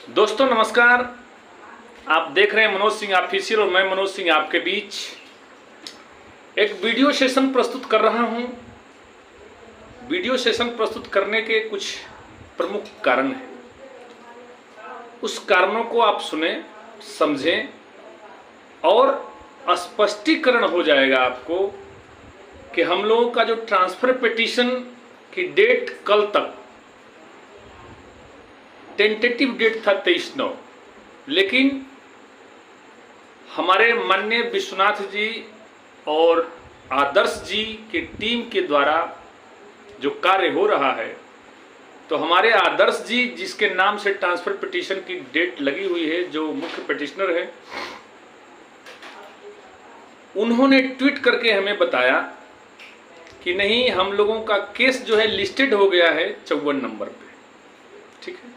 दोस्तों नमस्कार। आप देख रहे हैं मनोज सिंह ऑफिशियल और मैं मनोज सिंह आपके बीच एक वीडियो सेशन प्रस्तुत कर रहा हूं। वीडियो सेशन प्रस्तुत करने के कुछ प्रमुख कारण हैं। उस कारणों को आप सुने, समझें और स्पष्टीकरण हो जाएगा आपको कि हम लोगों का जो ट्रांसफर पिटीशन की डेट कल तक टेंटेटिव डेट था 23/9, लेकिन हमारे माननीय विश्वनाथ जी और आदर्श जी की टीम के द्वारा जो कार्य हो रहा है, तो हमारे आदर्श जी जिसके नाम से ट्रांसफर पिटीशन की डेट लगी हुई है, जो मुख्य पिटिशनर है, उन्होंने ट्वीट करके हमें बताया कि नहीं, हम लोगों का केस जो है लिस्टेड हो गया है 54 नंबर पे। ठीक है,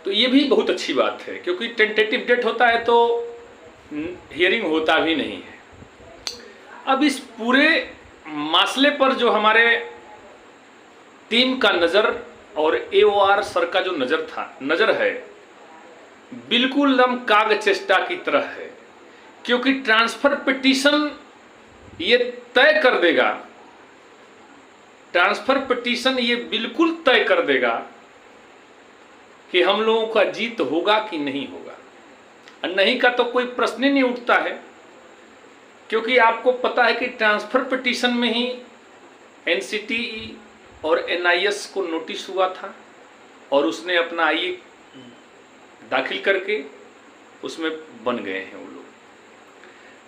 तो ये भी बहुत अच्छी बात है, क्योंकि टेंटेटिव डेट होता है तो हियरिंग होता भी नहीं है। अब इस पूरे मसले पर जो हमारे टीम का नज़र और AOR सर का जो नज़र है, बिल्कुल एकदम काग चेष्टा की तरह है, क्योंकि ट्रांसफर पिटीशन ये तय कर देगा, ट्रांसफर पिटीशन ये बिल्कुल तय कर देगा कि हम लोगों का जीत होगा कि नहीं होगा। और नहीं का तो कोई प्रश्न ही नहीं उठता है, क्योंकि आपको पता है कि ट्रांसफर पिटीशन में ही NCTE और NIS को नोटिस हुआ था और उसने अपना IE दाखिल करके उसमें बन गए हैं वो लोग।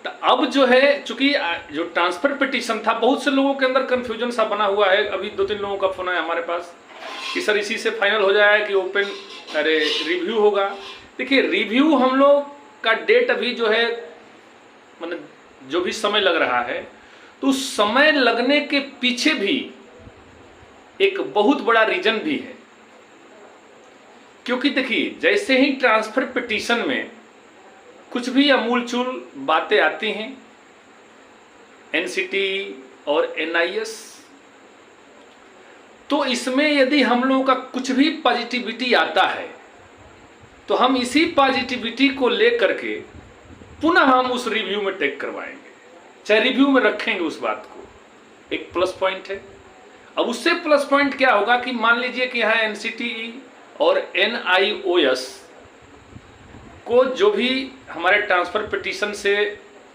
तो अब जो है, चूंकि जो ट्रांसफर पिटीशन था, बहुत से लोगों के अंदर कंफ्यूजन सा बना हुआ है। अभी 2-3 लोगों का फोन है हमारे पास कि सर इसी से फाइनल हो जाए कि ओपन रिव्यू होगा। देखिए, रिव्यू हम लोग का डेट अभी जो है, मतलब जो भी समय लग रहा है, तो उस समय लगने के पीछे भी एक बहुत बड़ा रीजन भी है। क्योंकि देखिए, जैसे ही ट्रांसफर पिटीशन में कुछ भी अमूलचूल बातें आती हैं, NCTE और NIS, तो इसमें यदि हम लोगों का कुछ भी पॉजिटिविटी आता है तो हम इसी पॉजिटिविटी को लेकर के पुनः हम उस रिव्यू में टेक करवाएंगे, चाहे रिव्यू में रखेंगे उस बात को। एक प्लस पॉइंट है। अब उससे प्लस पॉइंट क्या होगा कि मान लीजिए कि यहाँ NCTE और NIOS को जो भी हमारे ट्रांसफर पिटीशन से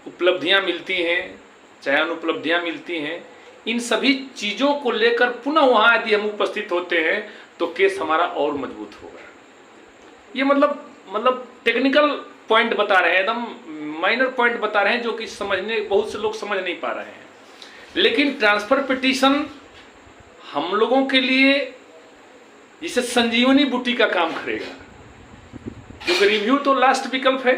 उपलब्धियां मिलती हैं, चाहे अनुपलब्धियां मिलती हैं, इन सभी चीज़ों को लेकर पुनः वहाँ यदि हम उपस्थित होते हैं तो केस हमारा और मजबूत होगा। ये मतलब टेक्निकल पॉइंट बता रहे हैं, एकदम माइनर पॉइंट बता रहे हैं, जो कि बहुत से लोग समझ नहीं पा रहे हैं। लेकिन ट्रांसफर पिटीशन हम लोगों के लिए जिसे संजीवनी बूटी का काम करेगा, क्योंकि रिव्यू तो लास्ट विकल्प है,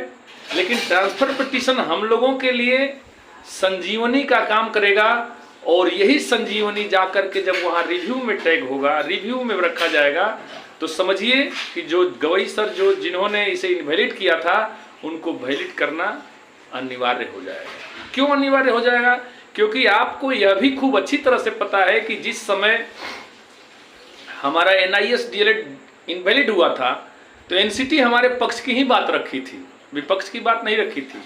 लेकिन ट्रांसफर पिटीशन हम लोगों के लिए संजीवनी का काम करेगा। और यही संजीवनी जाकर के जब वहाँ रिव्यू में टैग होगा, रिव्यू में रखा जाएगा, तो समझिए कि जो गवई सर जिन्होंने इसे इनवैलिड किया था, उनको वैलिड करना अनिवार्य हो जाएगा। क्यों अनिवार्य हो जाएगा? क्योंकि आपको यह भी खूब अच्छी तरह से पता है कि जिस समय हमारा NIS DLED इनवैलिड हुआ था, तो NCT हमारे पक्ष की ही बात रखी थी, विपक्ष की बात नहीं रखी थी।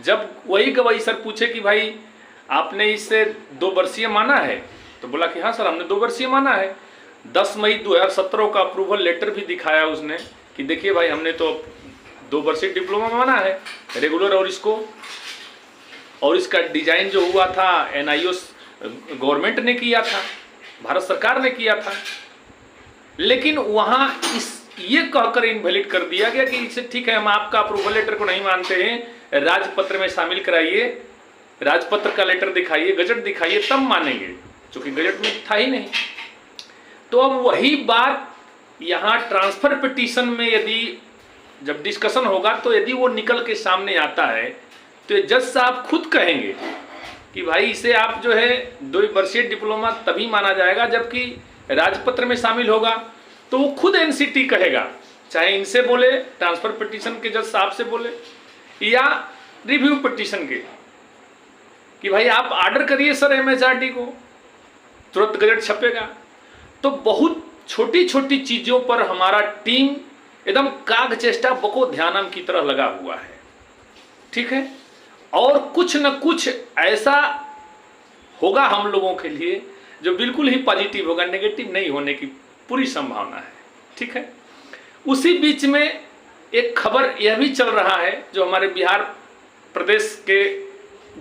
जब वही गवई सर पूछे कि भाई आपने इसे 2 वर्षीय माना है, तो बोला कि हाँ सर, हमने 2 वर्षीय माना है। 10 मई 2017 का अप्रूवल लेटर भी दिखाया उसने कि देखिए भाई, हमने तो 2 वर्षीय डिप्लोमा माना है रेगुलर, और इसका डिजाइन जो हुआ था NIOS गवर्नमेंट ने किया था, भारत सरकार ने किया था। लेकिन वहाँ ये कहकर इनवैलिड कर दिया गया कि इससे ठीक है, हम आपका अप्रूवल लेटर को नहीं मानते हैं, राजपत्र में शामिल कराइए, राजपत्र का लेटर दिखाइए, गजट दिखाइए, तब मानेंगे, क्योंकि गजट में था ही नहीं। तो अब वही बात यहाँ ट्रांसफर पिटीशन में यदि जब डिस्कशन होगा, तो यदि वो निकल के सामने आता है, तो जज साहब खुद कहेंगे कि भाई इसे आप जो है 2 वर्षीय डिप्लोमा तभी माना जाएगा जबकि राजपत्र में शामिल होगा। तो वो खुद NCT कहेगा, चाहे इनसे बोले, ट्रांसफर पिटीशन के जज साहब से बोले, या रिव्यू पिटीशन के, कि भाई आप ऑर्डर करिए सर MHRD को, तुरंत गजट छपेगा। तो बहुत छोटी छोटी चीज़ों पर हमारा टीम एकदम काग चेष्टा बको ध्यानम की तरह लगा हुआ है, ठीक है। और कुछ न कुछ ऐसा होगा हम लोगों के लिए जो बिल्कुल ही पॉजिटिव होगा, नेगेटिव नहीं होने की पूरी संभावना है, ठीक है। उसी बीच में एक खबर यह भी चल रहा है जो हमारे बिहार प्रदेश के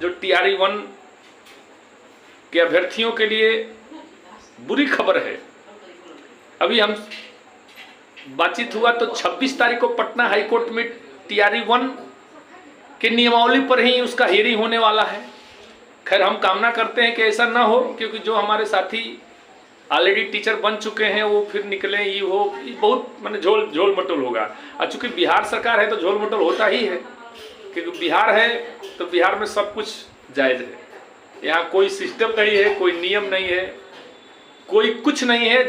जो TRE-1 के अभ्यर्थियों के लिए बुरी खबर है। अभी हम बातचीत हुआ तो 26 तारीख को पटना हाईकोर्ट में TRE-1 के नियमावली पर ही उसका हियरिंग होने वाला है। खैर हम कामना करते हैं कि ऐसा ना हो, क्योंकि जो हमारे साथी ऑलरेडी टीचर बन चुके हैं वो फिर निकले, ये बहुत माने झोल मटोल होगा। और चूंकि बिहार सरकार है तो झोल मटोल होता ही है, क्योंकि बिहार है तो बिहार में सब कुछ जायज़ है। यहाँ कोई सिस्टम नहीं है, कोई नियम नहीं है, कोई कुछ नहीं है,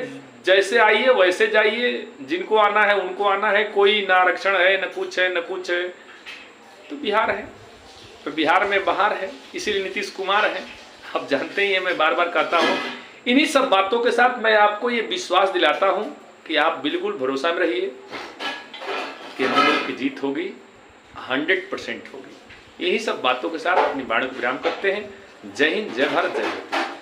जैसे आइए वैसे जाइए, जिनको आना है उनको आना है, कोई ना आरक्षण है न कुछ है न कुछ है। तो बिहार है तो बिहार में बाहर है, इसीलिए नीतीश कुमार है। आप जानते ही हैं, मैं बार बार कहता हूँ। इन्हीं सब बातों के साथ मैं आपको ये विश्वास दिलाता हूँ कि आप बिल्कुल भरोसा में रहिए कि हम लोग की जीत होगी, 100% होगी। यही सब बातों के साथ अपनी वाणी को विराम करते हैं। जय हिंद, जय भारत, जय हिंद।